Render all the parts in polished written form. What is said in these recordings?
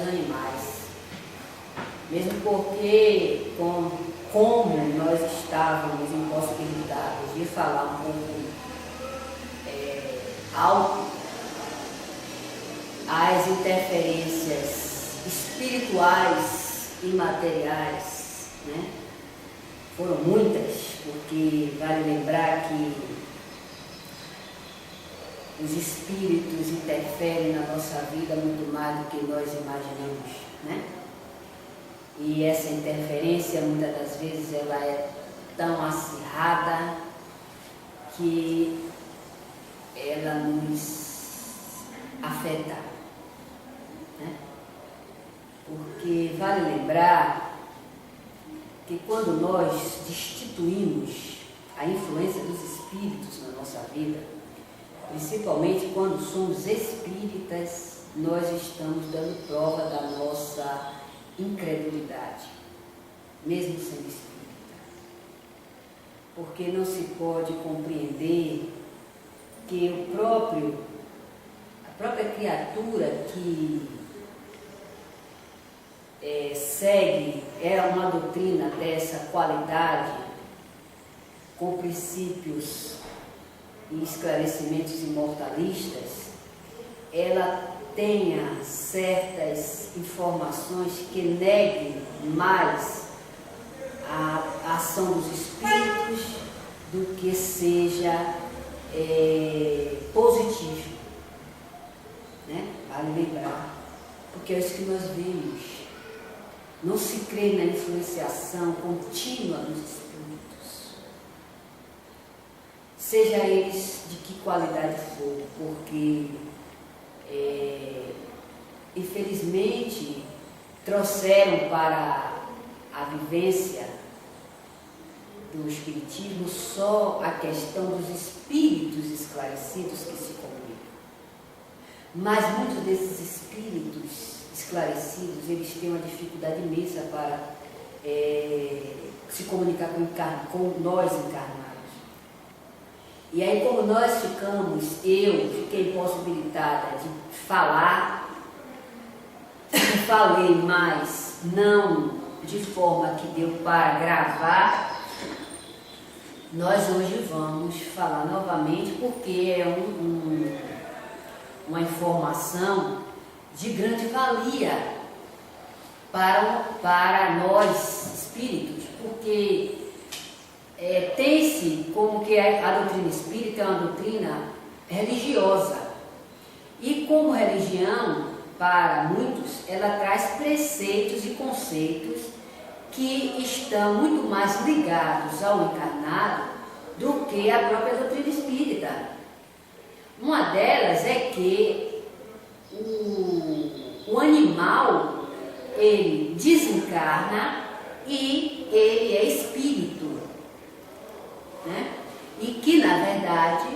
animais. Mesmo porque, como nós estávamos impossibilitados de falar um pouco alto, as interferências espirituais e materiais, né, foram muitas, porque vale lembrar que os espíritos interferem na nossa vida muito mais do que nós imaginamos, né? E essa interferência, muitas das vezes, ela é tão acirrada que ela nos afeta, né? Porque vale lembrar que quando nós destituímos a influência dos espíritos na nossa vida, principalmente quando somos espíritas, nós estamos dando prova da nossa incredulidade, mesmo sendo espírita. Porque não se pode compreender que a própria criatura que segue uma doutrina dessa qualidade, com princípios e esclarecimentos imortalistas, ela tenha certas informações que neguem mais a ação dos espíritos do que seja positivo, né? Vale lembrar, porque é isso que nós vemos. Não se crê na influenciação contínua dos espíritos, seja eles de que qualidade for, porque infelizmente trouxeram para a vivência do espiritismo só a questão dos espíritos esclarecidos que se comunicam. Mas muitos desses espíritos esclarecidos, eles têm uma dificuldade imensa para se comunicar com nós encarnados. E aí, como nós eu fiquei impossibilitada de falar, falei, mas não de forma que deu para gravar, nós hoje vamos falar novamente, porque é uma informação de grande valia para nós espíritos, porque tem-se como que a doutrina espírita é uma doutrina religiosa, e como religião, para muitos, ela traz preceitos e conceitos que estão muito mais ligados ao encarnado do que a própria doutrina espírita. Uma delas é que o animal, ele desencarna e ele é espírito, né? E que, na verdade,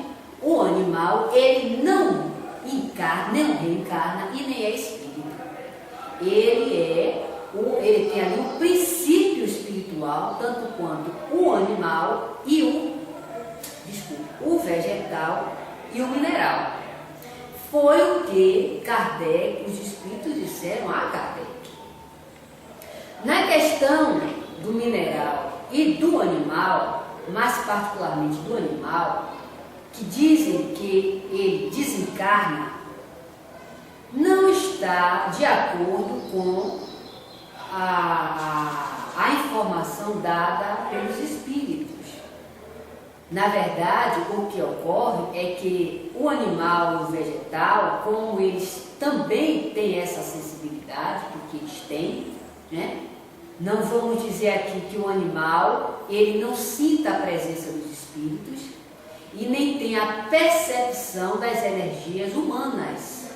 o animal, ele não encarna, não reencarna e nem é espírito. Ele tem ali um princípio espiritual, tanto quanto o animal e o vegetal e o mineral. Foi o que Kardec, os espíritos disseram a Kardec. Na questão do mineral e do animal, mais particularmente do animal, que dizem que ele desencarna, não está de acordo com a informação dada pelos espíritos. Na verdade, o que ocorre é que o animal e o vegetal, como eles também têm essa sensibilidade, porque eles têm, né? Não vamos dizer aqui que o animal, ele não sinta a presença dos espíritos e nem tem a percepção das energias humanas.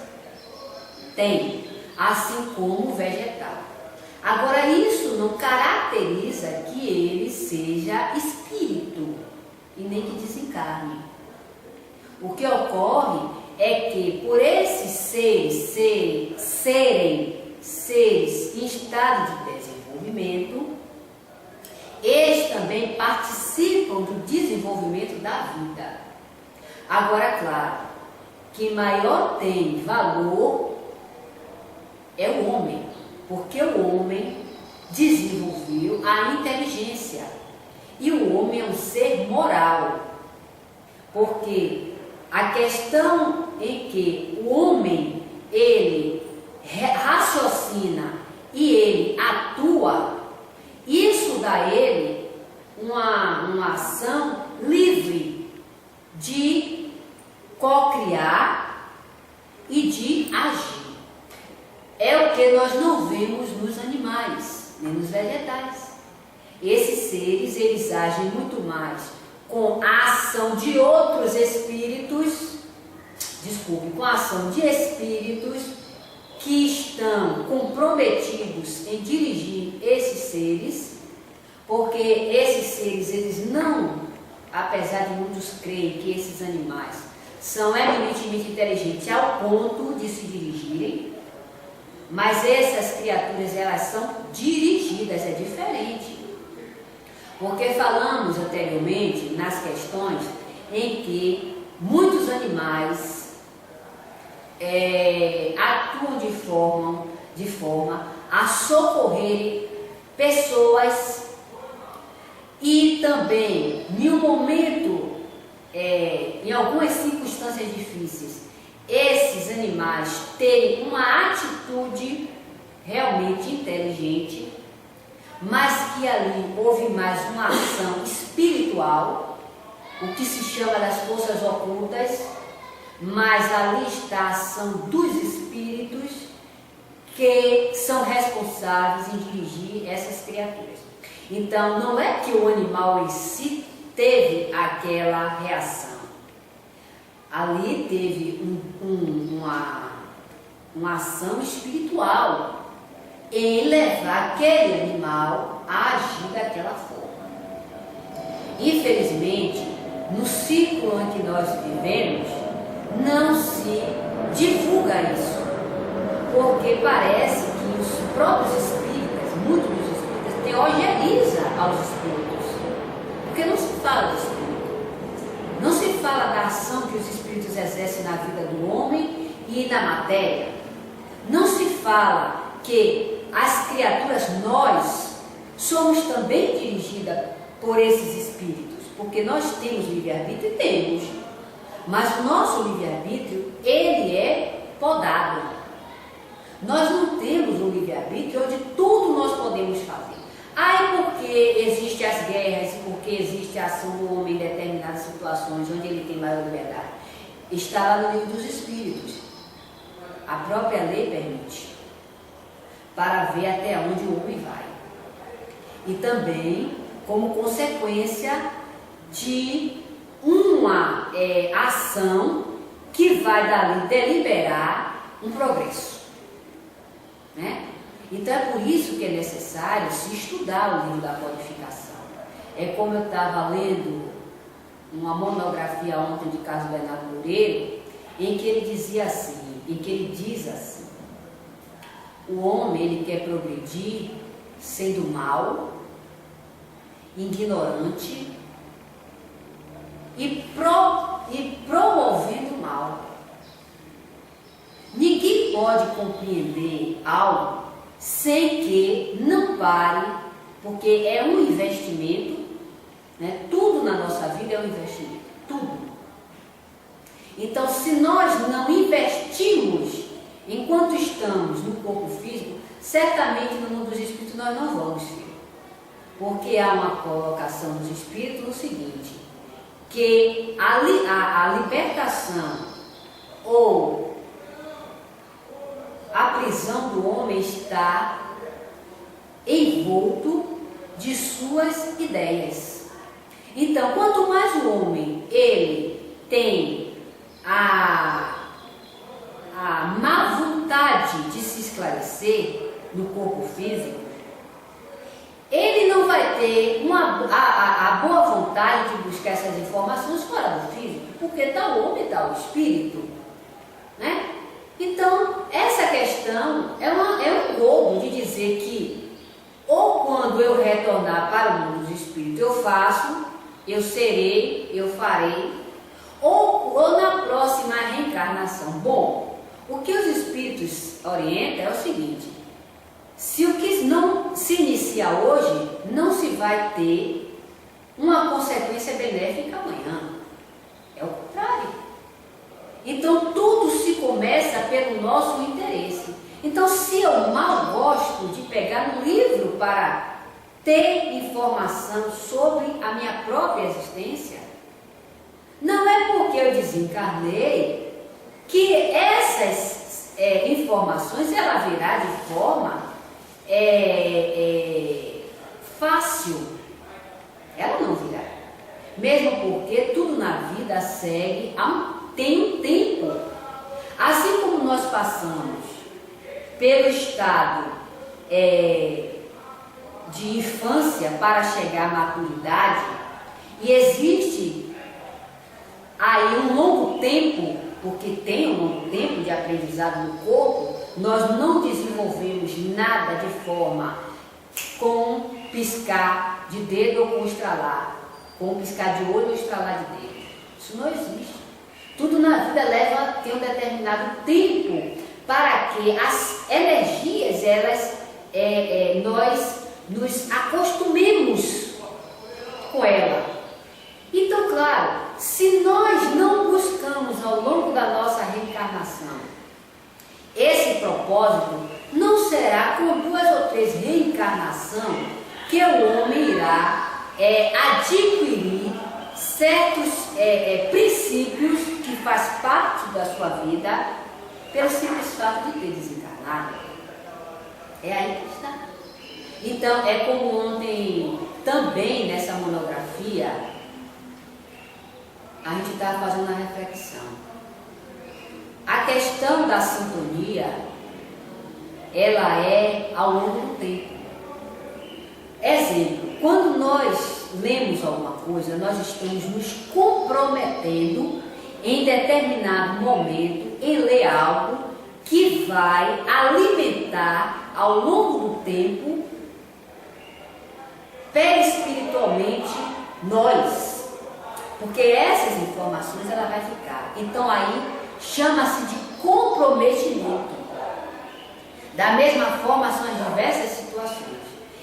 Tem, assim como o vegetal. Agora, isso não caracteriza que ele seja espírito e nem que desencarne. O que ocorre é que, por esses serem seres em estado de desenvolvimento, eles também participam do desenvolvimento da vida. Agora, claro, quem maior tem valor é o homem. Porque o homem desenvolveu a inteligência. E o homem é um ser moral. Porque a questão em que o homem, ele raciocina e ele atua, isso dá a ele uma ação livre de co-criar e de agir. É o que nós não vemos nos animais, nem nos vegetais. Esses seres, eles agem muito mais com a ação de outros espíritos, com a ação de espíritos que estão comprometidos em dirigir esses seres, porque esses seres, eles não, apesar de muitos creem que esses animais são eminentemente inteligentes ao ponto de se dirigirem, mas essas criaturas, elas são dirigidas, é diferente. Porque falamos anteriormente nas questões em que muitos animais atuam de forma a socorrer pessoas e também, em um momento, em algumas circunstâncias difíceis, esses animais terem uma atitude realmente inteligente, mas que ali houve mais uma ação espiritual, o que se chama das forças ocultas, mas ali está a ação dos espíritos que são responsáveis em dirigir essas criaturas. Então, não é que o animal em si teve aquela reação. Ali teve uma ação espiritual em levar aquele animal a agir daquela forma. Infelizmente, no ciclo em que nós vivemos, não se divulga isso, porque parece que os próprios espíritas, muitos dos espíritas, teogenizam aos espíritos, porque não se fala de espírito, não se fala da ação que os espíritos exercem na vida do homem e na matéria, não se fala que as criaturas, nós, somos também dirigidas por esses espíritos, porque nós temos livre-arbítrio e temos, mas o nosso livre-arbítrio, ele é podado. Nós não temos um livre-arbítrio onde tudo nós podemos fazer. Aí porque existem as guerras, porque existe a ação do homem em determinadas situações onde ele tem maior liberdade, está lá no livro dos espíritos. A própria lei permite, para ver até onde o homem vai. E também como consequência de uma ação que vai dali deliberar um progresso, né? Então é por isso que é necessário se estudar o livro da codificação. É como eu estava lendo uma monografia ontem de Carlos Bernardo Loureiro, em que ele diz assim: o homem, ele quer progredir sendo mau, ignorante e promovendo o mal. Ninguém pode compreender algo sem que não pare, porque é um investimento, né? Tudo na nossa vida é um investimento, tudo. Então, se nós não investimos enquanto estamos no corpo físico, certamente no mundo dos espíritos nós não vamos, filho. Porque há uma colocação dos espíritos no seguinte, que a libertação ou a prisão do homem está envolto de suas ideias. Então, quanto mais o homem ele tem a má vontade de se esclarecer no corpo físico, ele não vai ter a boa vontade de buscar essas informações fora do físico, porque está o homem, está o espírito, né? Então, essa questão é um roubo de dizer que ou quando eu retornar para o mundo dos espíritos eu faço, eu serei, eu farei, ou na próxima reencarnação. Bom, o que os espíritos orientam é o seguinte: inicia hoje não se vai ter uma consequência benéfica amanhã. É o contrário. Então tudo se começa pelo nosso interesse. Então, se eu mal gosto de pegar um livro para ter informação sobre a minha própria existência, não é porque eu desencarnei que essas informações ela virá de forma fácil. Ela não virá. Mesmo porque tudo na vida segue, tem um tempo. Assim como nós passamos pelo estado de infância para chegar à maturidade, e existe aí um longo tempo, porque tem um longo tempo de aprendizado no corpo, nós não desenvolvemos nada de forma com piscar de dedo ou com estralar, com piscar de olho ou estralar de dedo. Isso não existe. Tudo na vida tem um determinado tempo para que as energias, nós nos acostumemos com ela. Então, claro, se nós não buscamos ao longo da nossa reencarnação esse propósito, não será com 2 ou 3 reencarnações que o homem irá adquirir certos princípios que faz parte da sua vida pelo simples fato de ter desencarnado. É aí que está. Então, é como ontem, também nessa monografia, a gente estava fazendo uma reflexão. A questão da sintonia, ela é ao longo do tempo. Exemplo, quando nós lemos alguma coisa, nós estamos nos comprometendo em determinado momento em ler algo que vai alimentar ao longo do tempo, perispiritualmente, nós. Porque essas informações ela vai ficar. Então aí chama-se de comprometimento. Da mesma forma são as diversas situações.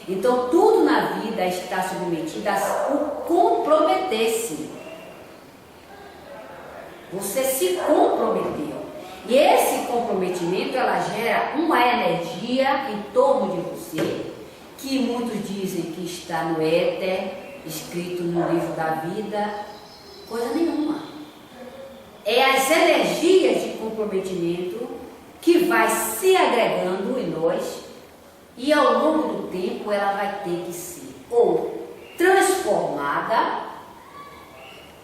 Então tudo na vida está submetido a comprometer-se. Você se comprometeu. E esse comprometimento ela gera uma energia em torno de você, que muitos dizem que está no éter, escrito no livro da vida. Coisa nenhuma. É as energias de comprometimento que vai se agregando em nós, e ao longo do tempo ela vai ter que ser ou transformada,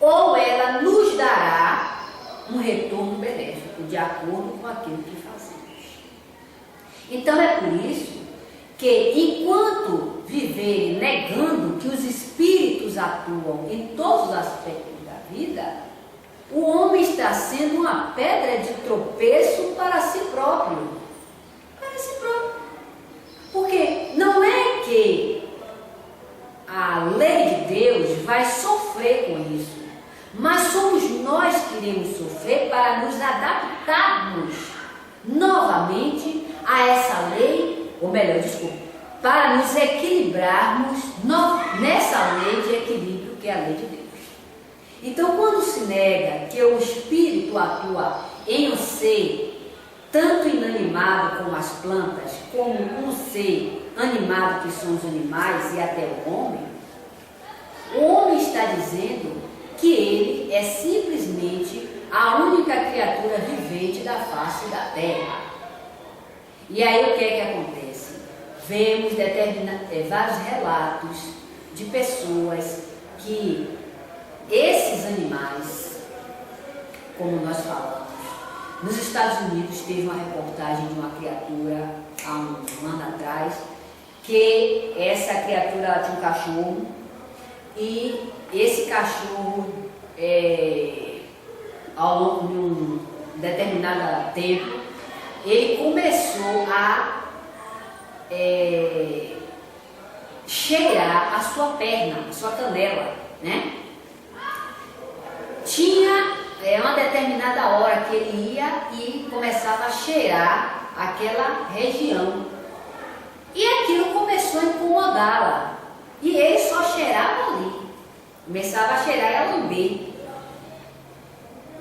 ou ela nos dará um retorno benéfico de acordo com aquilo que fazemos. Então é por isso que, enquanto viverem negando que os espíritos atuam em todos os aspectos da vida, o homem está sendo uma pedra de tropeço para si próprio. Para si próprio. Porque não é que a lei de Deus vai sofrer com isso, mas somos nós que iremos sofrer para nos adaptarmos novamente a essa lei, ou melhor, para nos equilibrarmos nessa lei de equilíbrio que é a lei de Deus. Então, quando se nega que o espírito atua em um ser tanto inanimado como as plantas, como um ser animado que são os animais e até o homem está dizendo que ele é simplesmente a única criatura vivente da face da terra. E aí o que é que acontece? Vemos vários relatos de pessoas que esses animais, como nós falamos, nos Estados Unidos teve uma reportagem de uma criatura há um ano atrás, que essa criatura ela tinha um cachorro, e esse cachorro, ao longo de um determinado tempo, ele começou a cheirar a sua perna, a sua canela, né? Tinha uma determinada hora que ele ia e começava a cheirar aquela região. E aquilo começou a incomodar Começava a cheirar e a lamber.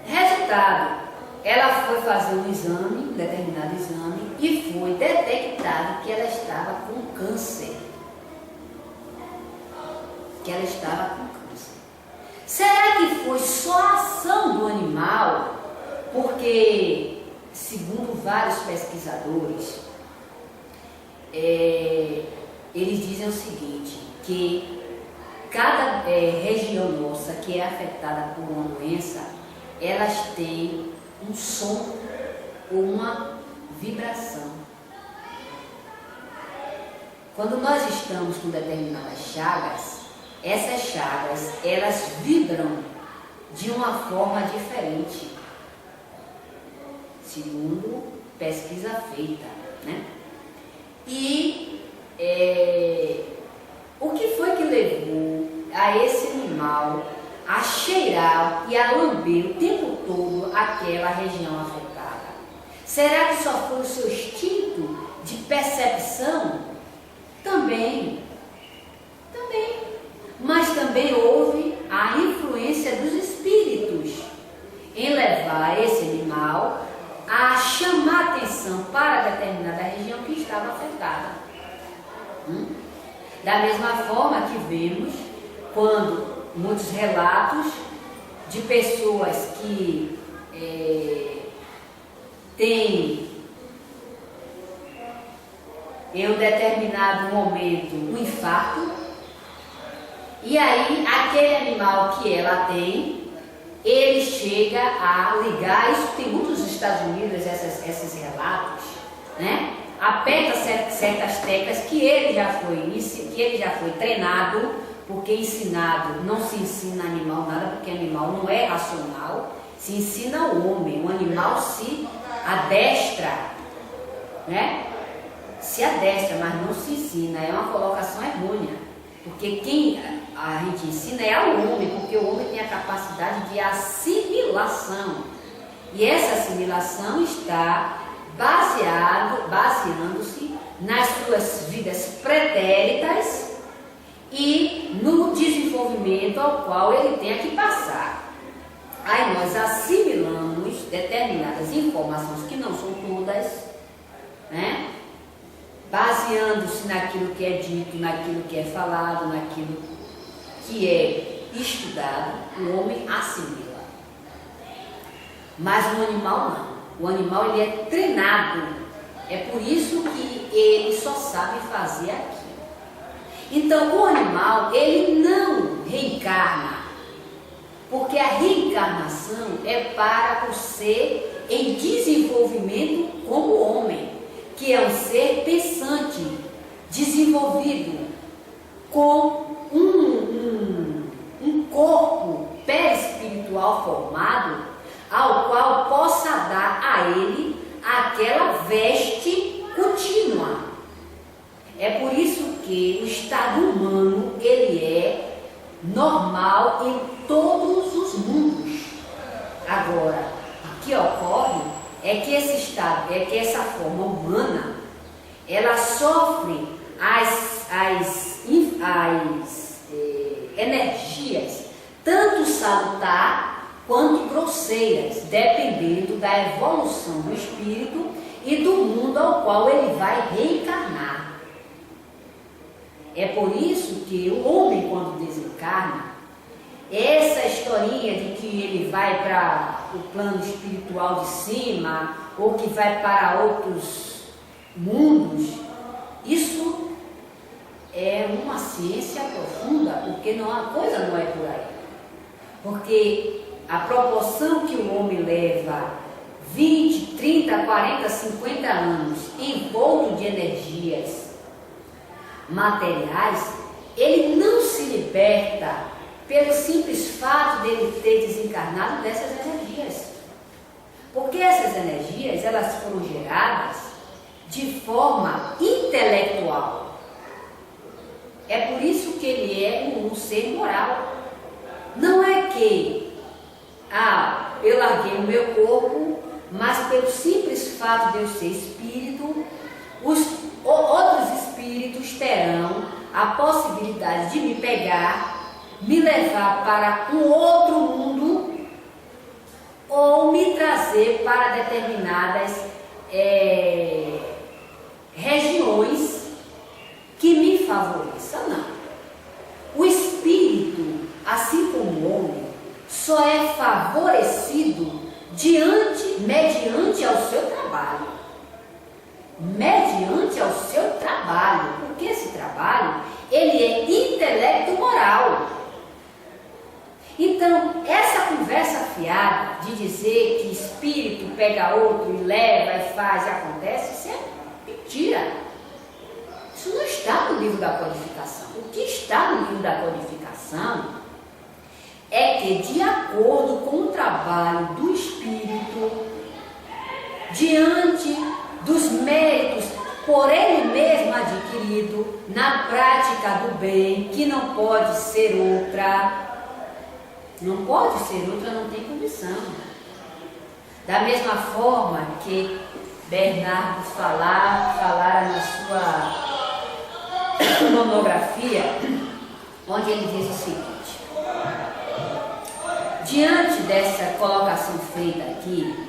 Resultado, ela foi fazer um exame, um determinado exame, e foi detectado que ela estava com câncer. Será que foi só a ação do animal? Porque, segundo vários pesquisadores, eles dizem o seguinte, que cada região nossa que é afetada por uma doença, elas têm um som ou uma vibração. Quando nós estamos com determinadas chagas, essas chagas, elas vibram de uma forma diferente, segundo pesquisa feita, né? E o que foi que levou a esse animal a cheirar e a lamber o tempo todo aquela região afetada? Será que só foi o seu instinto de percepção? Também. Mas também houve a influência dos espíritos em levar esse animal a chamar atenção para determinada região que estava afetada. Da mesma forma que vemos quando muitos relatos de pessoas que têm em um determinado momento um infarto, e aí aquele animal que ela tem, ele chega a ligar, isso tem muitos nos Estados Unidos, esses relatos, né? Aperta certas teclas que ele já foi treinado, porque ensinado, não se ensina animal nada, porque animal não é racional, se ensina o homem, o animal se adestra, né? Se adestra, mas não se ensina, é uma colocação errônea, porque quem a gente ensina é ao homem, porque o homem tem a capacidade de assimilação, e essa assimilação está baseando-se nas suas vidas pretéritas e no desenvolvimento ao qual ele tem que passar. Aí nós assimilamos determinadas informações que não são todas, né? Baseando-se naquilo que é dito, naquilo que é falado, naquilo que é estudado, o homem assimila. Mas o animal não. O animal ele é treinado. É por isso que ele só sabe fazer aquilo. Então o animal ele não reencarna, porque a reencarnação é para o ser em desenvolvimento como homem, que é um ser pensante, desenvolvido, com um corpo perispiritual formado, ao qual possa dar a ele aquela veste contínua. É por isso que o estado humano ele é normal em todos os mundos. Agora, o que ocorre é que esse estado, essa forma humana, ela sofre as energias, tanto salutar quanto grosseiras, dependendo da evolução do espírito e do mundo ao qual ele vai reencarnar. É por isso que o homem, quando desencarna, essa historinha de que ele vai para o plano espiritual de cima, ou que vai para outros mundos, isso é uma ciência profunda, porque a coisa não é por aí. Porque a proporção que o homem leva 20, 30, 40, 50 anos envolto de energias materiais, ele não se liberta pelo simples fato dele ter desencarnado dessas energias. Porque essas energias, elas foram geradas de forma intelectual. É por isso que ele é um ser moral. Não é que eu larguei o meu corpo, mas pelo simples fato de eu ser espírito, os outros espíritos terão a possibilidade de me pegar me levar para um outro mundo ou me trazer para determinadas regiões que me favoreçam, não. O espírito, assim como o homem, só é favorecido mediante ao seu trabalho. Mediante ao seu trabalho, porque esse trabalho, ele é intelecto moral. Então, essa conversa fiada de dizer que espírito pega outro e leva e faz e acontece, isso é mentira. Isso não está no livro da codificação. O que está no livro da codificação é que, de acordo com o trabalho do espírito, diante dos méritos por ele mesmo adquirido, na prática do bem, que não pode ser outra, não tem condição. Da mesma forma que Bernardo falara na sua monografia, onde ele diz o seguinte: diante dessa colocação feita aqui,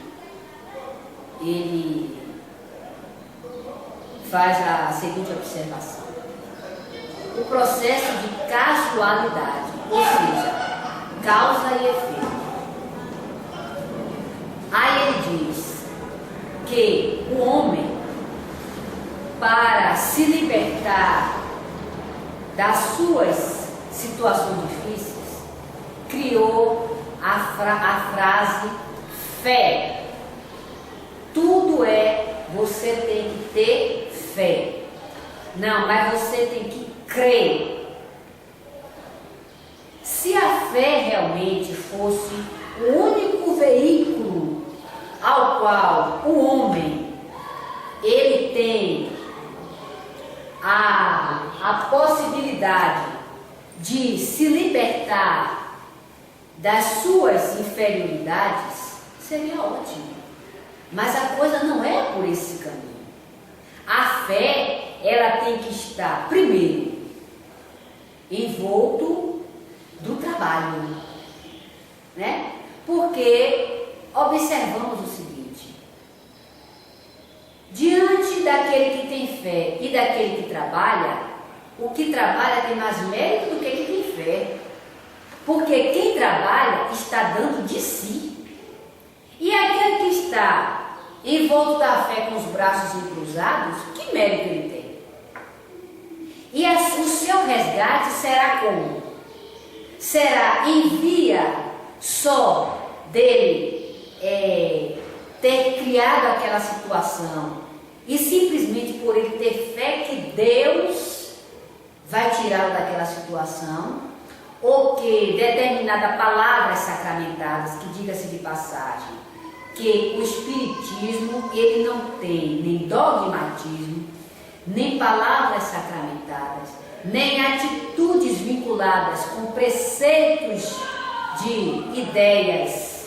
ele faz a seguinte observação: o processo de casualidade, ou seja, causa e efeito. Aí ele diz que o homem, para se libertar das suas situações difíceis, criou a frase fé. Tudo você tem que ter fé. Não, mas você tem que crer. Se a fé realmente fosse o único veículo ao qual o homem ele tem a possibilidade de se libertar das suas inferioridades, seria ótimo. Mas a coisa não é por esse caminho. A fé, ela tem que estar, primeiro, envolto do trabalho, né? Porque observamos o seguinte: diante daquele que tem fé e daquele que trabalha, o que trabalha tem mais mérito do que quem tem fé, porque quem trabalha está dando de si, e aquele que está envolto da fé com os braços cruzados, que mérito ele tem? E o seu resgate será como? Será em via só dele ter criado aquela situação e simplesmente por ele ter fé que Deus vai tirá-lo daquela situação, ou que determinada palavras sacramentadas, que diga-se de passagem, que o Espiritismo ele não tem nem dogmatismo, nem palavras sacramentadas, nem atitudes vinculadas com preceitos de ideias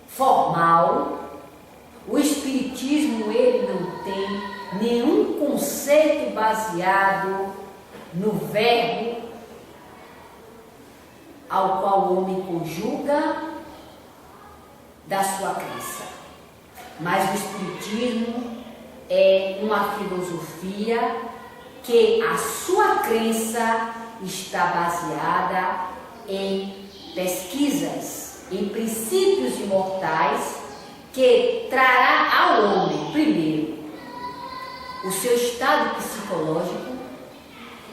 formal. O Espiritismo ele não tem nenhum conceito baseado no verbo ao qual o homem conjuga da sua crença. Mas o Espiritismo é uma filosofia que a sua crença está baseada em pesquisas, em princípios imortais, que trará ao homem, primeiro, o seu estado psicológico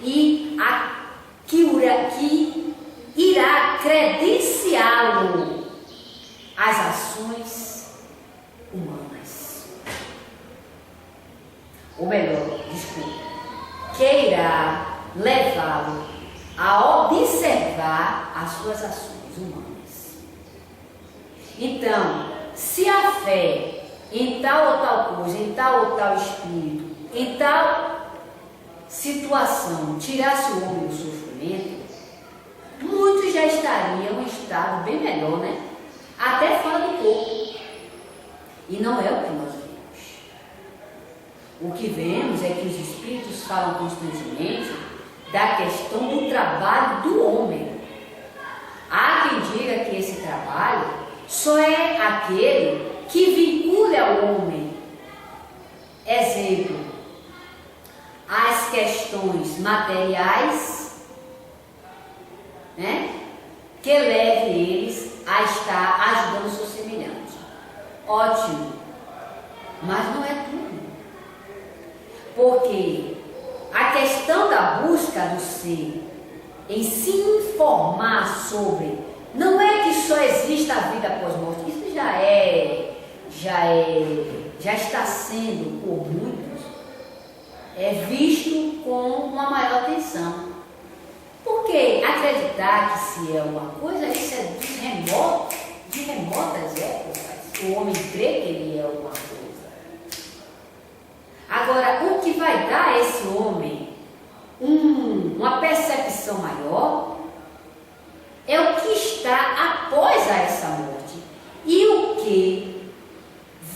e que irá credenciá-lo às ações humanas. Ou melhor, que irá levá-lo a observar as suas ações humanas. Então, se a fé em tal ou tal coisa, em tal ou tal espírito, em tal situação tirasse o homem do sofrimento, muitos já estariam em um estado bem melhor, né? Até fora do corpo. E não é o que nós vemos. o que vemos é que os espíritos falam constantemente da questão do trabalho do homem. Há quem diga que esse trabalho só é aquele que vincula ao homem, exemplo, as questões materiais, né, que leve eles a estar ajudando o seu semelhante. Ótimo, mas não é tudo. Porque a questão da busca do ser em se informar sobre, não é que só exista a vida após a morte, isso já está sendo por muitos visto com uma maior atenção. Porque acreditar que se é uma coisa, isso é de remotas épocas, o homem crê que ele é uma coisa. Agora, o que vai dar a esse homem uma percepção maior é o que está após essa morte e o que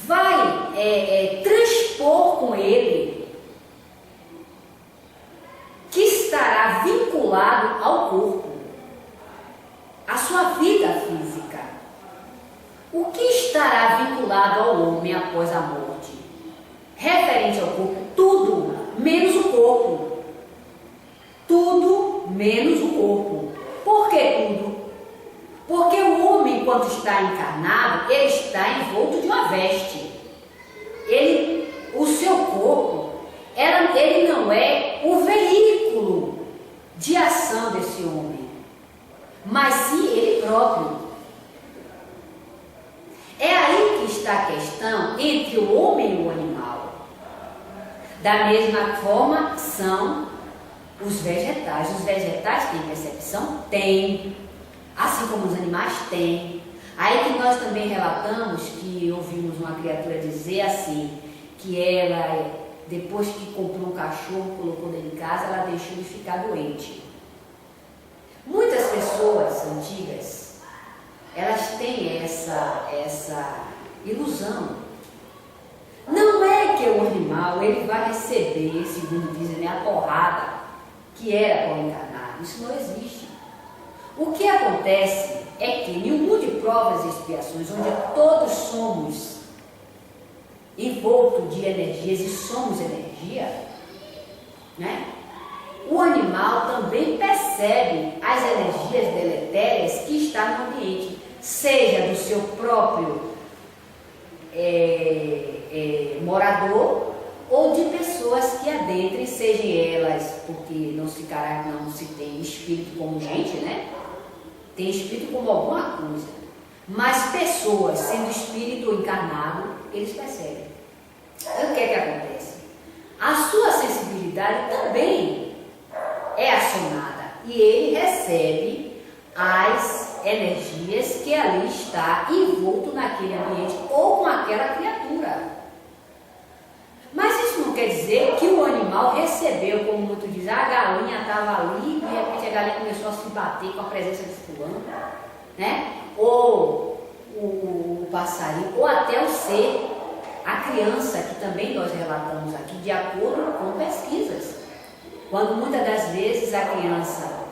vai transpor com ele, que estará vinculado ao corpo, à sua vida física. O que estará vinculado ao homem após a morte? Referente ao corpo, tudo menos o corpo. Tudo menos o corpo. Por que tudo? Porque o homem, enquanto está encarnado, ele está envolto de uma veste. O seu corpo, ele não é o veículo de ação desse homem, mas sim ele próprio. É aí que está a questão entre o homem e o animal. Da mesma forma são os vegetais. Os vegetais têm percepção? Têm. Assim como os animais têm. Aí que nós também relatamos que ouvimos uma criatura dizer assim, que ela, depois que comprou um cachorro, colocou dentro de casa, ela deixou de ficar doente. Muitas pessoas antigas, elas têm essa ilusão. Não é que o animal ele vai receber, segundo dizem, a porrada que era para o encarnado. Isso não existe. O que acontece é que em um mundo de provas e expiações, onde todos somos envoltos de energias e somos energia, né? O animal também percebe as energias deletérias que estão no ambiente, seja do seu próprio morador ou de pessoas que adentrem, sejam elas, porque não se tem espírito como gente, né? Tem espírito como alguma coisa. Mas pessoas, sendo espírito ou encarnado, eles percebem. E o que é que acontece? A sua sensibilidade também é acionada e ele recebe as energias que ali está envolto naquele ambiente ou com aquela criatura. Mas isso não quer dizer que o animal recebeu, como muito diz, a galinha estava ali e de repente a galinha começou a se bater com a presença de fulano, né? Ou o passarinho, ou até o ser, a criança, que também nós relatamos aqui, de acordo com pesquisas. Quando muitas das vezes a criança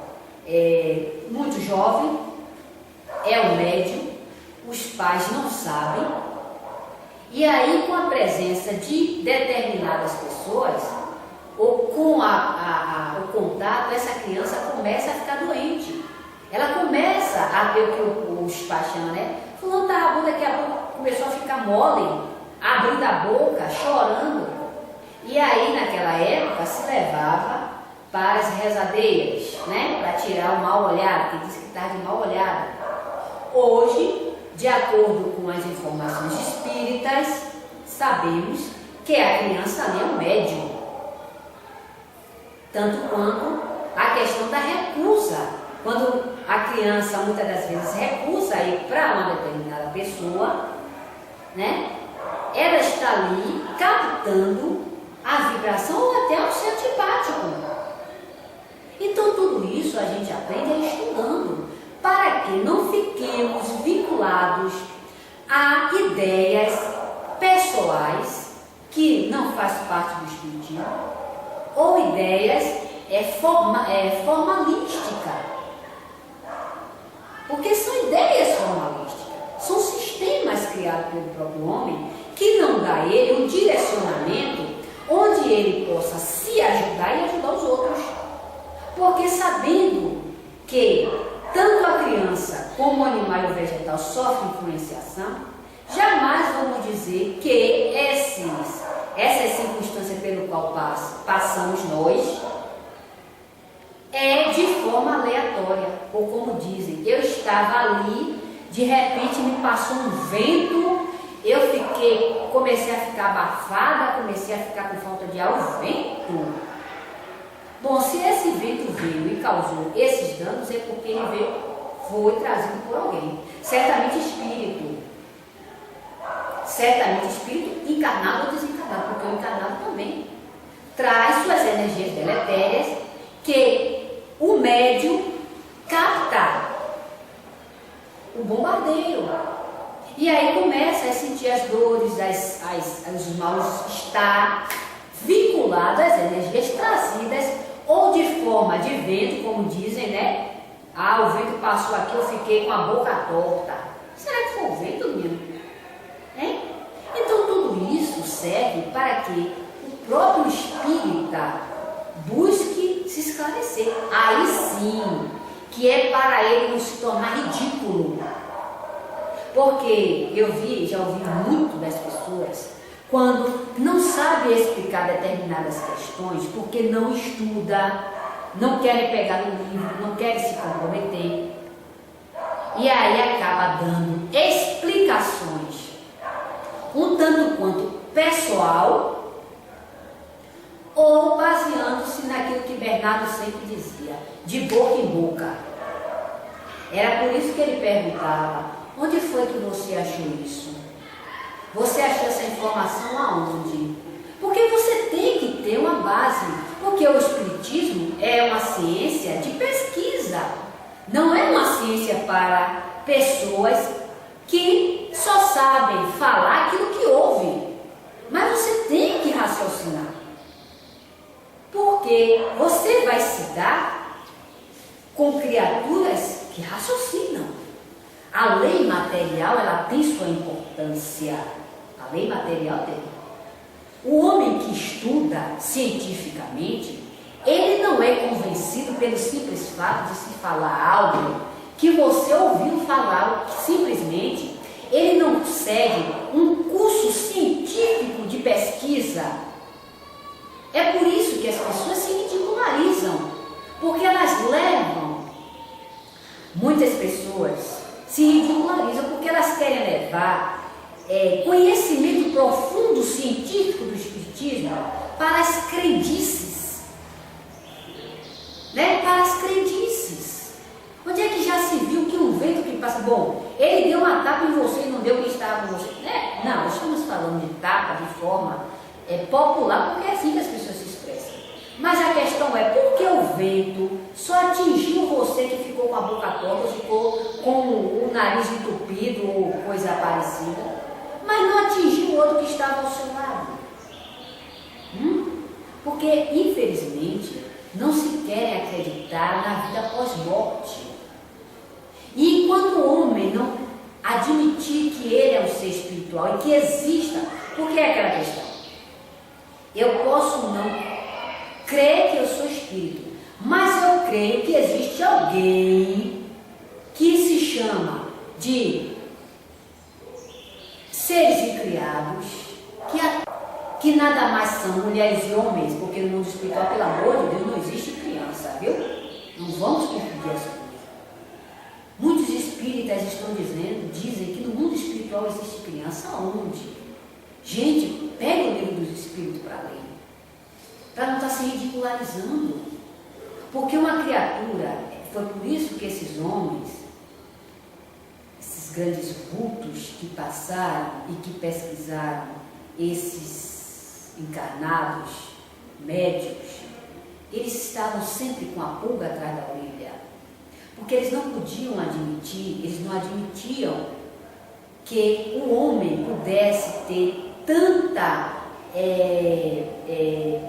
é muito jovem, é um médium, os pais não sabem, e aí com a presença de determinadas pessoas, ou com o contato, essa criança começa a ficar doente. Ela começa a ter o que os pais chamam, né? Fulano estava bom, daqui a pouco começou a ficar mole, abrindo a boca, chorando. E aí naquela época se levava para as rezadeiras, né? Para tirar o mal olhado, que diz que está de mal olhado. Hoje, de acordo com as informações espíritas, sabemos que a criança ali é um médium. Tanto quanto a questão da recusa. Quando a criança muitas das vezes recusa ir para uma determinada pessoa, né? Ela está ali captando a vibração ou até o seu antipático. Então tudo isso a gente aprende estudando, para que não fiquemos vinculados a ideias pessoais que não faz parte do espiritismo, ou ideias formalísticas. Porque são ideias formalísticas, são sistemas criados pelo próprio homem que não dá a ele um direcionamento onde ele possa se ajudar e ajudar os outros. Porque sabendo que tanto a criança como o animal e o vegetal sofrem influenciação, jamais vamos dizer que essas circunstâncias pelo qual passamos nós é de forma aleatória, ou como dizem, eu estava ali, de repente me passou um vento, comecei a ficar abafada, comecei a ficar com falta de ar, o vento. Bom, se esse vento veio e causou esses danos, é porque ele foi trazido por alguém, certamente espírito encarnado ou desencarnado, porque o encarnado também traz suas energias deletérias que o médium capta o bombardeio. E aí começa a sentir as dores, os mal-estar vinculados às energias trazidas ou de forma de vento, como dizem, né? Ah, o vento passou aqui, eu fiquei com a boca torta. Será que foi o vento mesmo? Hein? Então tudo isso serve para que o próprio espírita busque se esclarecer. Aí sim, que é para ele não se tornar ridículo. Porque já ouvi muito das pessoas, quando não sabe explicar determinadas questões, porque não estuda, não querem pegar no livro, não querem se comprometer, e aí acaba dando explicações um tanto quanto pessoal, ou baseando-se naquilo que Bernardo sempre dizia, de boca em boca. Era por isso que ele perguntava: onde foi que você achou isso? Você achou essa informação aonde? Porque você tem que ter uma base, porque o espiritismo é uma ciência de pesquisa, não é uma ciência para pessoas que só sabem falar aquilo que ouvem, mas você tem que raciocinar, porque você vai se dar com criaturas que raciocinam. A lei material, ela tem sua importância. A lei material tem. O homem que estuda cientificamente, ele não é convencido pelo simples fato de se falar algo que você ouviu falar, que simplesmente ele não segue um curso científico de pesquisa. É por isso que as pessoas se ridicularizam, porque elas levam, muitas pessoas se ridicularizam porque elas querem levar conhecimento profundo científico do espiritismo para as crendices, né? Para as crendices. Onde é que já se viu que um vento que passa, bom, ele deu uma tapa em você e não deu quem estava com você, né? Não, estamos falando de tapa de forma popular, porque é assim que as pessoas se expressam. Mas a questão é, por que o vento só atingiu você que ficou com a boca torta, ficou com o nariz entupido ou coisa parecida, mas não atingiu o outro que estava ao seu lado? Porque, infelizmente, não se querem acreditar na vida pós-morte. E enquanto o homem não admitir que ele é um ser espiritual e que exista, porque é aquela questão, eu posso não crer que eu sou espírito, mas eu creio que existe alguém que se chama de seres incriados, que nada mais são mulheres e homens, porque no mundo espiritual, pelo amor de Deus, não existe criança, viu? Não vamos confundir as coisas. Muitos espíritas dizem que no mundo espiritual existe criança. Onde? Gente, pega o livro dos espíritos para ler, para não estar se ridicularizando, porque uma criatura, foi por isso que esses homens, esses grandes vultos que passaram e que pesquisaram esses encarnados, médios, eles estavam sempre com a pulga atrás da orelha, porque eles não podiam admitir, eles não admitiam que o homem pudesse ter tanta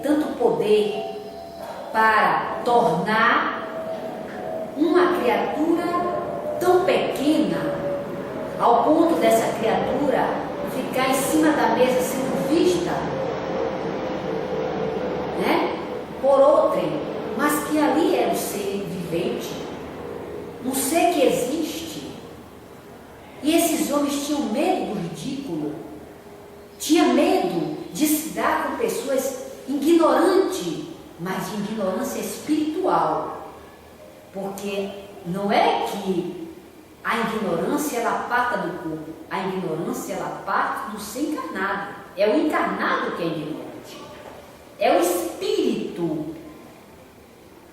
tanto poder para tornar uma criatura tão pequena, ao ponto dessa criatura ficar em cima da mesa sendo vista, né, por outrem, mas que ali é um ser vivente, um ser que existe. E esses homens tinham medo do ridículo, tinham medo de se dar com pessoas ignorantes, mas de ignorância espiritual, porque não é que a ignorância ela parta do corpo, a ignorância ela parte do ser encarnado, é o encarnado que é ignorante, é o espírito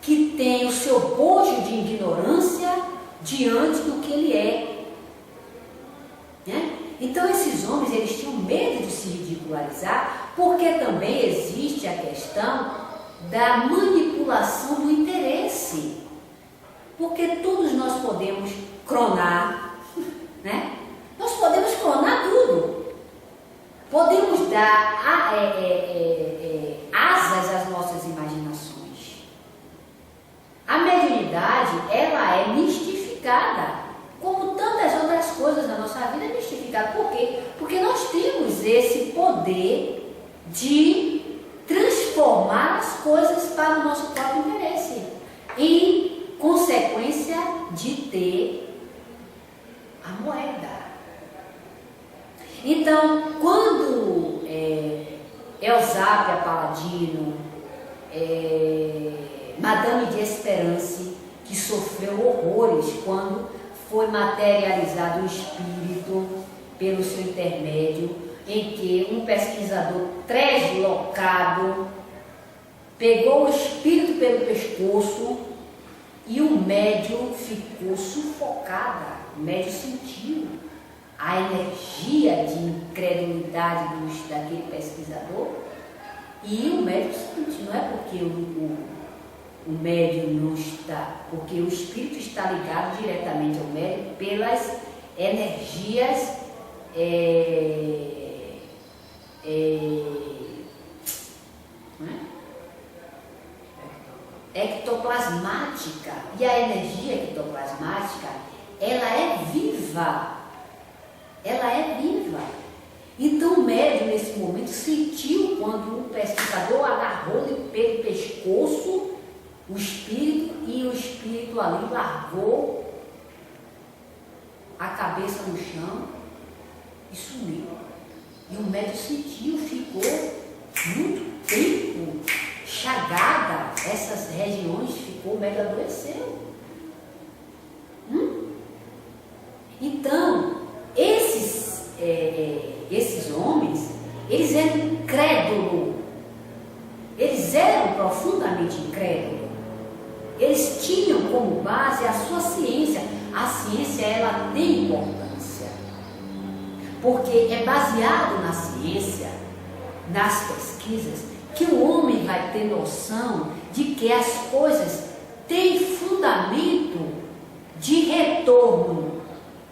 que tem o seu bojo de ignorância diante do que ele é, né? Então esses homens, eles tinham medo de se ridicularizar, porque também existe a questão da manipulação do interesse, porque todos nós podemos cronar, né? Nós podemos cronar tudo, podemos dar asas às nossas imaginações. A mediunidade, ela é mistificada, como tantas outras coisas na nossa vida é mistificada. Por quê? Porque nós temos esse poder de transformar as coisas para o nosso próprio interesse, em consequência de ter a moeda. Então, quando Eusápia Paladino, Madame de Esperance, que sofreu horrores quando foi materializado o espírito pelo seu intermédio, em que um pesquisador translocado pegou o espírito pelo pescoço e o médium ficou sufocada. O médium sentiu a energia de incredulidade daquele pesquisador, e o médium sentiu, não é porque o médium não está, porque o espírito está ligado diretamente ao médium pelas energias ectoplasmática, e a energia ectoplasmática, ela é viva, então o médium nesse momento sentiu quando o pesquisador agarrou-lhe pelo pescoço o espírito, e o espírito ali largou a cabeça no chão e sumiu. E o médium sentiu, ficou muito tempo chagada, essas regiões, o médium adoeceu. Então, esses homens, eles eram incrédulos, eles eram profundamente incrédulos. Eles tinham como base a sua ciência. A ciência, ela tem importância, porque é baseado na ciência, nas pesquisas, que o homem vai ter noção de que as coisas têm fundamento de retorno,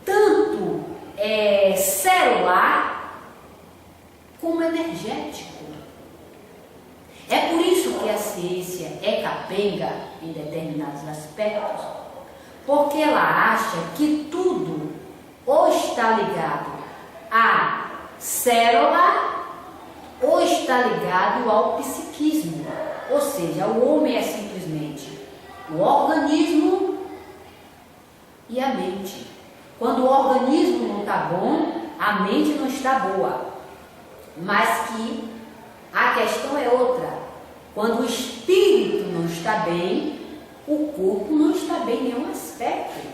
tanto celular como energético. É por isso que a ciência é capenga em determinados aspectos, porque ela acha que tudo ou está ligado à célula ou está ligado ao psiquismo, ou seja, o homem é simplesmente o organismo e a mente. Quando o organismo não está bom, a mente não está boa, mas que a questão é outra. Quando o espírito não está bem, o corpo não está bem em nenhum aspecto.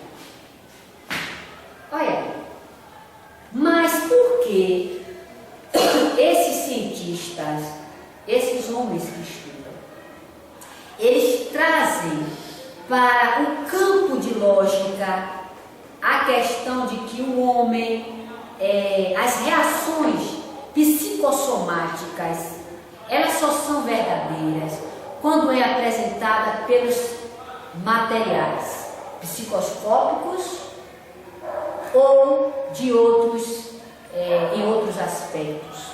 Olha, mas por que esses cientistas, esses homens que estudam, eles trazem para o campo de lógica a questão de que o homem, as reações psicossomáticas, elas só são verdadeiras quando é apresentada pelos materiais psicoscópicos ou de outros, em outros aspectos.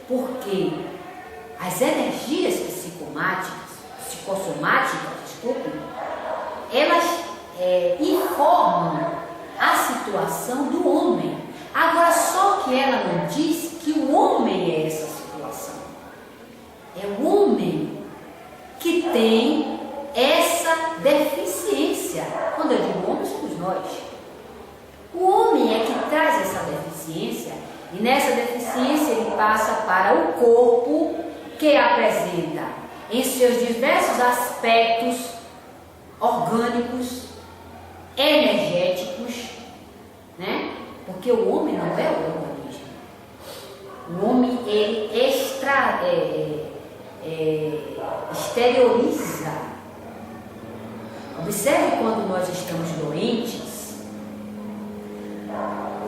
Porque as energias psicossomáticas, elas informam a situação do homem. Agora, só que ela não diz que o homem é essa situação. É o homem que tem essa deficiência. Quando eu digo homem, somos nós. O homem é que traz essa deficiência, e nessa deficiência ele passa para o corpo, que apresenta em seus diversos aspectos orgânicos, energéticos, né? Porque o homem não é o organismo. O homem, ele exterioriza. Observe quando nós estamos doentes,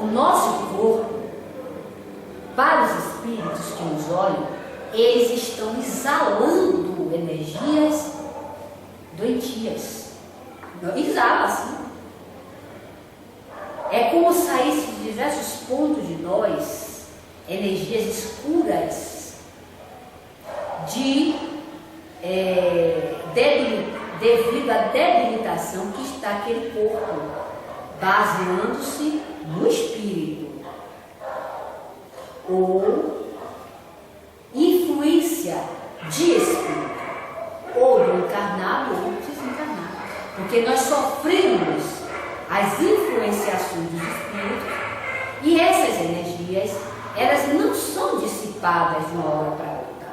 o nosso corpo, para os espíritos que nos olham, eles estão exalando energias doentias. Exala assim. É como saísse de diversos pontos de nós energias escuras devido à debilitação que está aquele corpo, baseando-se no espírito, ou influência de espírito, ou do encarnado ou do desencarnado, porque nós sofremos as influenciações dos espíritos, e essas energias, elas não são dissipadas de uma hora para outra.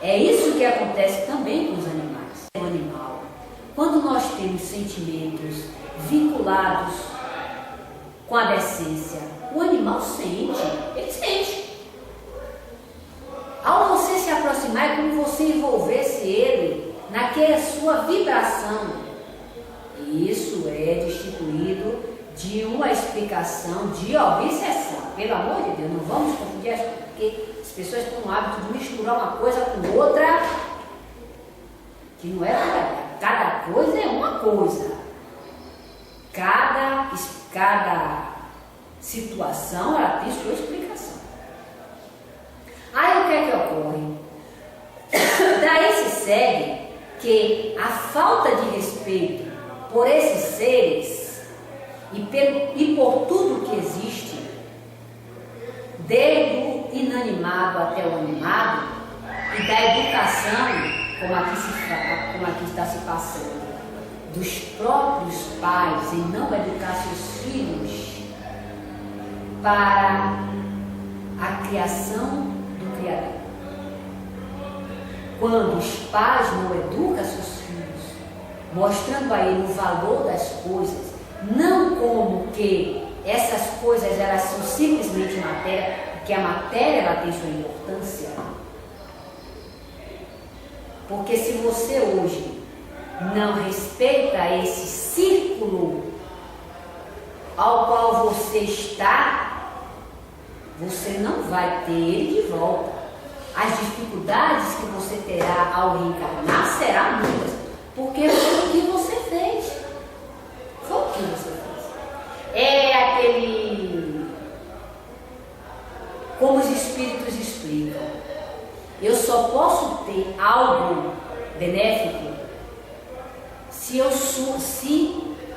É isso que acontece também com os animais. O animal, quando nós temos sentimentos vinculados com a decência, o animal sente, ele sente. Ao você se aproximar, é como você envolvesse ele naquela sua vibração. Isso é destituído de uma explicação de obsessão. Pelo amor de Deus, não vamos confundir as coisas, porque as pessoas têm um hábito de misturar uma coisa com outra, que não é verdade. Cada coisa é uma coisa. Cada situação, ela tem sua explicação. Aí o que é que ocorre? Daí se segue que a falta de respeito por esses seres e por tudo que existe, desde o inanimado até o animado, e da educação, como aqui está se passando, dos próprios pais em não educar seus filhos para a criação do Criador. Quando os pais não educam seus filhos, mostrando a ele o valor das coisas, não como que essas coisas elas são simplesmente matéria, porque a matéria ela tem sua importância. Porque se você hoje não respeita esse círculo ao qual você está, você não vai ter ele de volta. As dificuldades que você terá ao reencarnar serão muitas, porque foi o que você fez. Foi o que você fez. É aquele, como os espíritos explicam, eu só posso ter algo benéfico se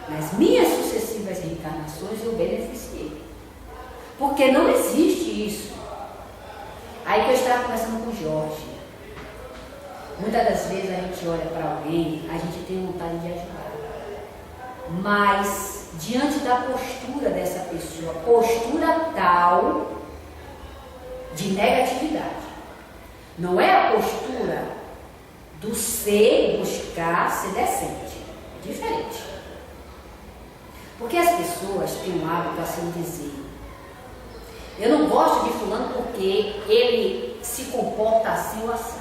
nas minhas sucessivas reencarnações eu beneficiei. Porque não existe isso. Aí que eu estava conversando com o Jorge. Muitas das vezes a gente olha para alguém, a gente tem vontade de ajudar. Mas, diante da postura dessa pessoa, postura tal de negatividade. Não é a postura do ser buscar ser decente. É diferente. Porque as pessoas têm um hábito assim de dizer: eu não gosto de fulano porque ele se comporta assim ou assado.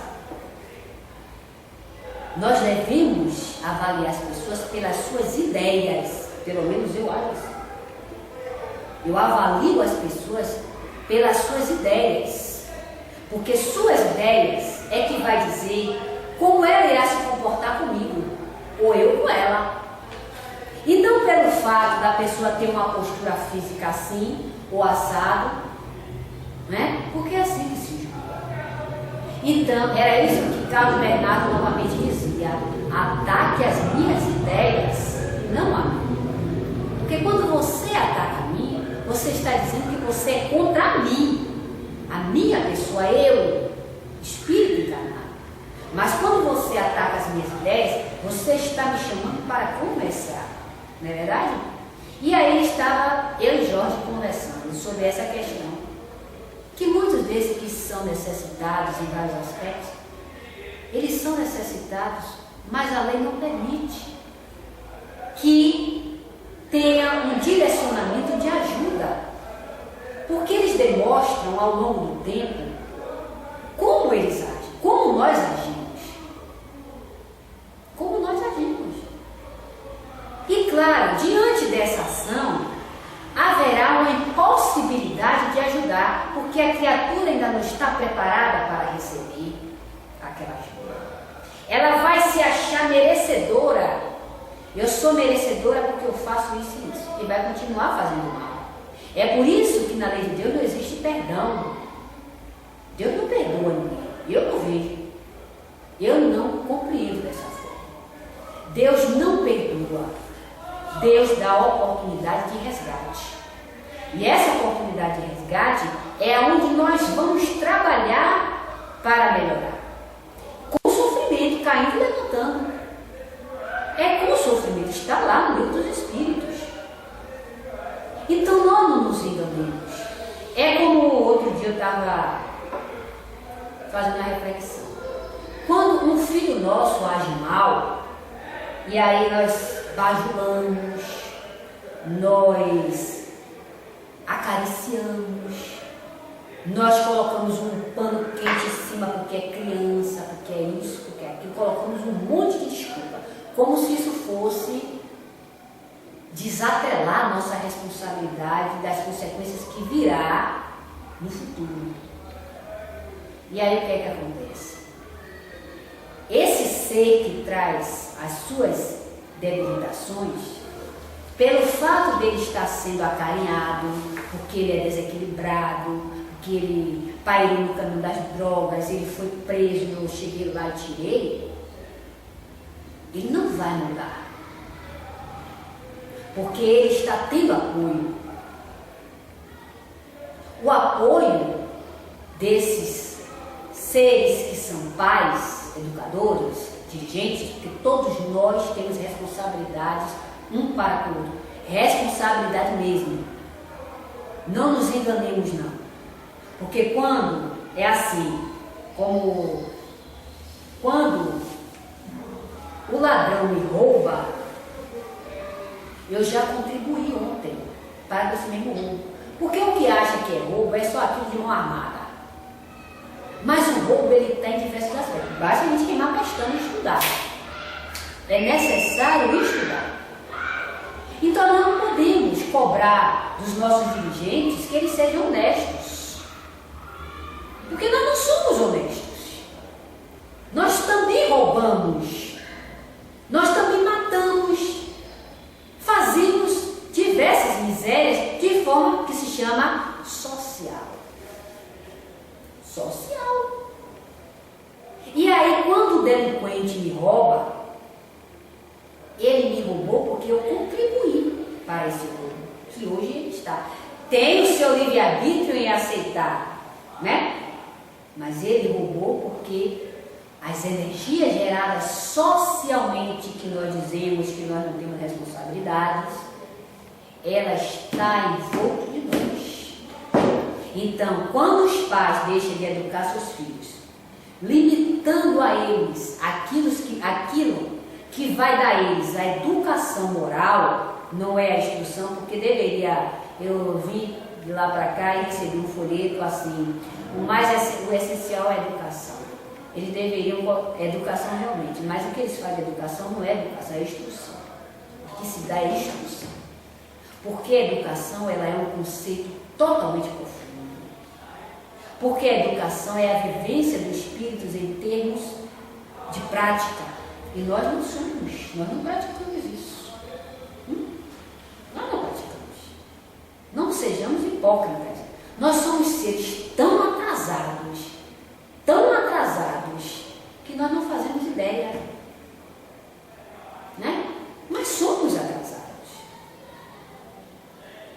Nós devemos avaliar as pessoas pelas suas ideias. Pelo menos eu acho assim. Eu avalio as pessoas pelas suas ideias. Porque suas ideias é que vai dizer como ela irá se comportar comigo, ou eu com ela. E não pelo fato da pessoa ter uma postura física assim, ou assado, não é? Porque é assim que se julga. Então, era isso que Carlos Bernardo novamente dizia: ataque as minhas ideias, não a mim. Porque quando você ataca a mim, você está dizendo que você é contra mim, a minha pessoa, eu, espírito encarnado. Mas quando você ataca as minhas ideias, você está me chamando para conversar, não é verdade? E aí estava eu e Jorge conversando sobre essa questão, que muitos desses que são necessitados em vários aspectos, eles são necessitados, mas a lei não permite que tenha um direcionamento de ajuda, porque eles demonstram ao longo do tempo como eles agem, como nós agimos. Como nós agimos. E claro, diante dessa ação, haverá uma impossibilidade de ajudar, porque a criatura ainda não está preparada para receber aquela ajuda. Ela vai se achar merecedora. Eu sou merecedora porque eu faço isso e isso. E vai continuar fazendo mal. É por isso que na lei de Deus não existe perdão. Deus não perdoa ninguém. Eu não vejo. Eu não compreendo dessa forma. Deus não perdoa. Deus dá a oportunidade de resgate. E essa oportunidade de resgate é onde nós vamos trabalhar para melhorar. Com sofrimento, caindo e levantando. É com sofrimento, está lá no livro dos Espíritos. Então nós não nos enganemos. É como outro dia eu estava fazendo uma reflexão. Quando um filho nosso age mal, e aí nós bajulamos, nós acariciamos, nós colocamos um pano quente em cima porque é criança, porque é isso, porque é aquilo, colocamos um monte de desculpa, como se isso fosse desatrelar a nossa responsabilidade das consequências que virá no futuro. E aí o que é que acontece? Esse ser que traz as suas debilitações, pelo fato dele estar sendo acarinhado, porque ele é desequilibrado, porque ele pairou no caminho das drogas, ele foi preso, eu cheguei lá e tirei, ele não vai mudar. Porque ele está tendo apoio. O apoio desses seres que são pais, educadores, dirigentes, porque todos nós temos responsabilidades um para o outro. Responsabilidade mesmo. Não nos enganemos não. Porque quando é assim, como quando o ladrão me rouba, eu já contribuí ontem para esse mesmo roubo. Porque o que acha que é roubo é só aquilo de uma armada. Mas o roubo ele tem diversos aspectos. Basta a gente queimar a pestana e estudar. É necessário estudar. Então nós não podemos cobrar dos nossos dirigentes que eles sejam honestos. Porque nós não somos honestos. Nós também roubamos. Nós também matamos. Fazemos diversas misérias de forma que se chama social. Social. E aí, quando o delinquente me rouba, ele me roubou porque eu contribuí para esse roubo, que hoje ele está. Tem o seu livre-arbítrio em aceitar, né? Mas ele roubou porque as energias geradas socialmente, que nós dizemos que nós não temos responsabilidades, ela está envolta de nós. Então, quando os pais deixam de educar seus filhos, limitando a eles aquilo que vai dar a eles a educação moral, não é a instrução, porque deveria, eu vim de lá para cá e recebi um folheto assim, o essencial é a educação. Eles deveriam, educação realmente, mas o que eles fazem de educação não é educação, é instrução. O que se dá é instrução. Porque a educação ela é um conceito totalmente profundo. Porque a educação é a vivência dos espíritos em termos de prática. E nós não somos, nós não praticamos isso. Nós não praticamos. Não sejamos hipócritas. Nós somos seres tão nós não fazemos ideia, né? Mas somos atrasados.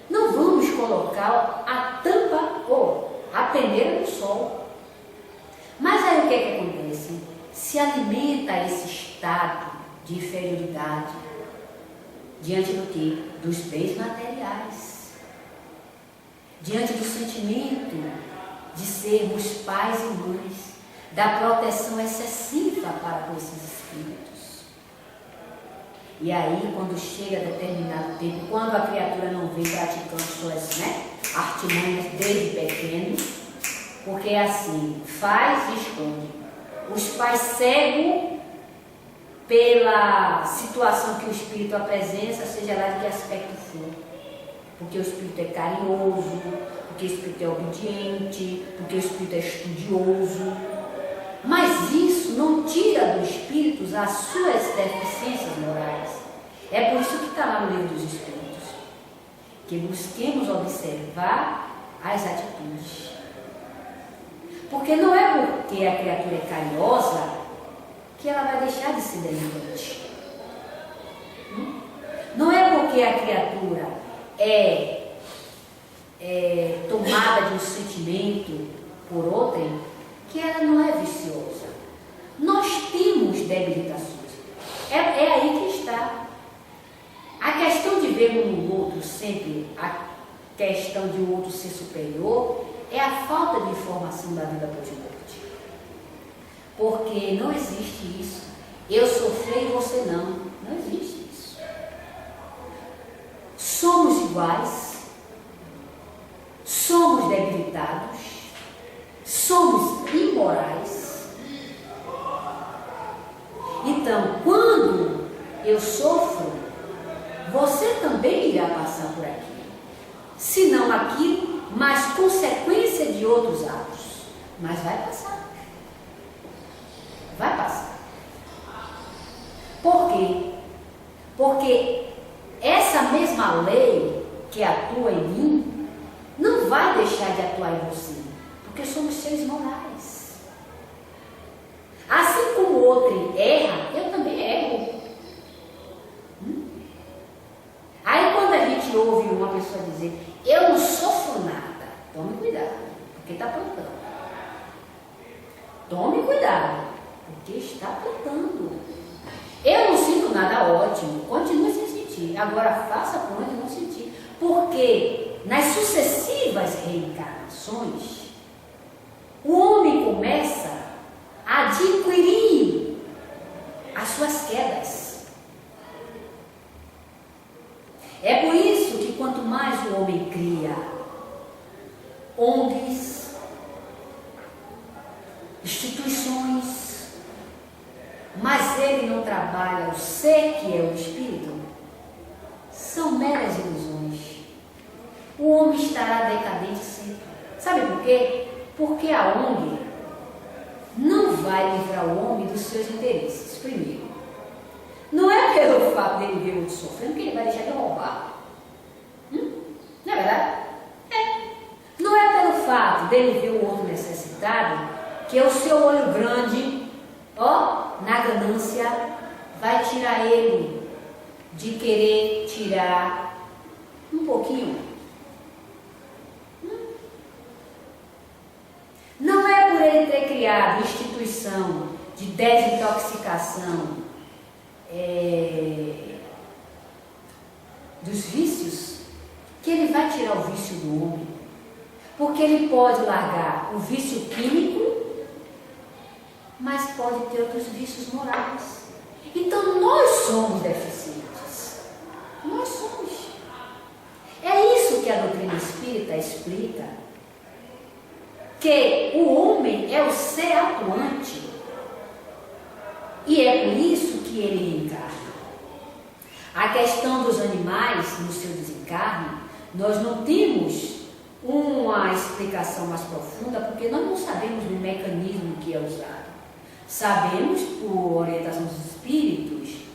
Não vamos colocar a tampa ou a peneira no sol. Mas aí o que é que acontece? Se alimenta esse estado de inferioridade diante do quê? Dos bens materiais. Diante do sentimento de sermos pais e mães, da proteção excessiva para com esses espíritos. E aí, quando chega determinado tempo, quando a criatura não vem praticando suas artimanhas desde pequeno, porque é assim, faz e esconde. Os pais cegos pela situação que o espírito apresenta, seja lá de que aspecto for. Porque o espírito é carinhoso, porque o espírito é obediente, porque o espírito é estudioso. Mas isso não tira do espírito as suas deficiências morais. É por isso que está lá no livro dos Espíritos, que busquemos observar as atitudes. Porque não é porque a criatura é carinhosa que ela vai deixar de ser delinquente. Não é porque a criatura é tomada de um sentimento por outrem que ela não é viciosa. Nós temos debilitações. É aí que está. A questão de ver no outro sempre a questão de o outro ser superior é a falta de informação da vida pós-morte. Porque não existe isso. Eu sofri e você não. Não existe isso. Somos iguais. Somos debilitados. Somos imorais. Então, quando eu sofro, você também irá passar por aqui. Se não aquilo, mas consequência de outros atos. Mas vai passar. Vai passar. Por quê? Porque essa mesma lei que atua em mim não vai deixar de atuar em você. Porque somos seres morais. Assim como o outro erra, eu também erro. Aí quando a gente ouve uma pessoa dizer, eu não sofro nada, tome cuidado, porque está plantando. Tome cuidado, porque está plantando. Eu não sinto nada, ótimo, continue sem sentir. Agora faça por onde não sentir. Porque nas sucessivas reencarnações, o homem começa a adquirir as suas quedas. É por isso que quanto mais o homem cria ONGs, instituições, mas ele não trabalha o ser que é o espírito, são meras ilusões. O homem estará decadente sempre. Sabe por quê? Porque a ONG não vai livrar o homem dos seus interesses, primeiro. Não é pelo fato dele ver o outro sofrendo que ele vai deixar de roubar. Não é verdade? É. Não é pelo fato dele ver o outro necessitado que o seu olho grande, na ganância, vai tirar ele de querer tirar um pouquinho. Não é por ele ter criado instituição de desintoxicação dos vícios que ele vai tirar o vício do homem. Porque ele pode largar o vício químico, mas pode ter outros vícios morais. Então nós somos deficientes. Nós somos. É isso que a doutrina espírita explica. Que o homem é o ser atuante. E é por isso que ele reencarna. A questão dos animais no seu desencarne, nós não temos uma explicação mais profunda, porque nós não sabemos do mecanismo que é usado. Sabemos, por orientação dos espíritos,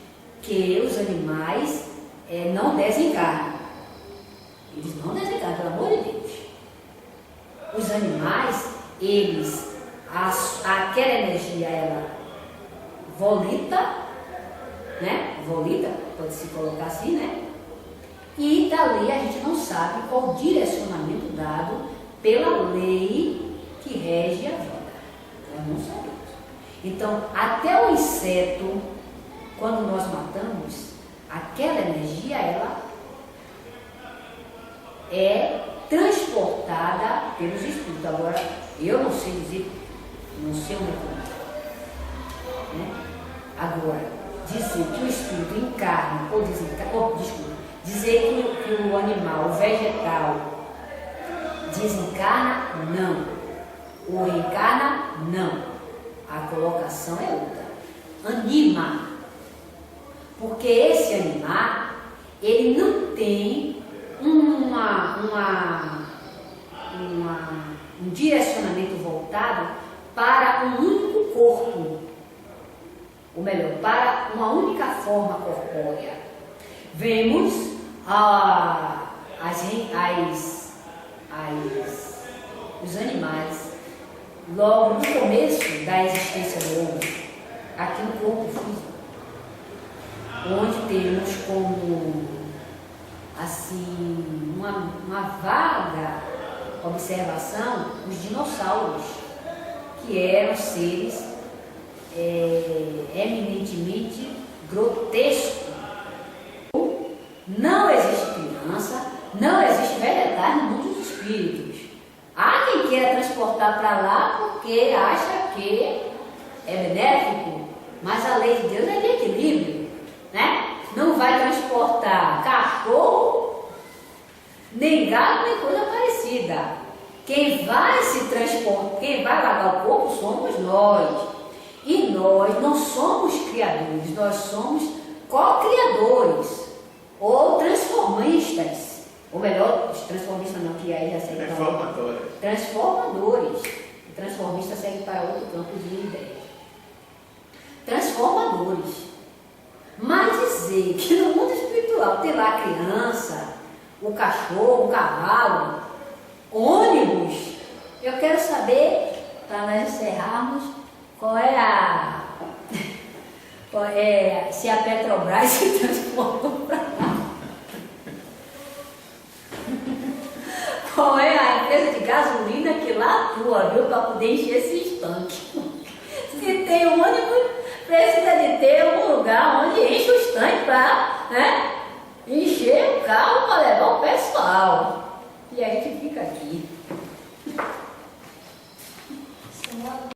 que os animais não desencarnam. Eles não desencarnam, pelo amor de Deus. Os animais, eles, aquela energia, ela volita, né? Volita, pode se colocar assim, né? E dali a gente não sabe qual o direcionamento dado pela lei que rege a vida. Nós não sabemos. Então, até o inseto, quando nós matamos, aquela energia, ela é transportada pelos espíritos. Agora, eu não sei dizer, não sei onde é, né? Agora, dizer que o espírito encarna ou desencarna, dizer que o animal, o vegetal, desencarna, não. O reencarna, não. A colocação é outra. Anima. Porque esse animar, ele não tem um direcionamento voltado para um único corpo. Ou melhor, para uma única forma corpórea. Vemos os animais, logo no começo da existência do homem, aqui no corpo físico, onde temos como, assim, uma vaga observação os dinossauros, que eram seres eminentemente grotescos. Não existe criança, não existe vegetais no mundo dos espíritos. Há quem queira transportar para lá porque acha que é benéfico, mas a lei de Deus é de equilíbrio, né? Não vai transportar cachorro, nem gado, nem coisa parecida. Quem vai se transportar, quem vai lavar o corpo somos nós. E nós não somos criadores, nós somos co-criadores ou transformistas. Ou melhor, os transformistas não, que aí já segue para transformadores. O transformista segue para outro campo de ideias. Transformadores. Mas dizer que no mundo espiritual tem lá a criança, o cachorro, o cavalo, ônibus, eu quero saber, para nós encerrarmos, se a Petrobras se transformou para lá. Qual é a empresa de gasolina que lá atua, viu, para poder encher esses tanques? Se tem um ônibus, precisa de ter um lugar onde enche os tanques para, né, encher o carro para levar o pessoal. E a gente fica aqui.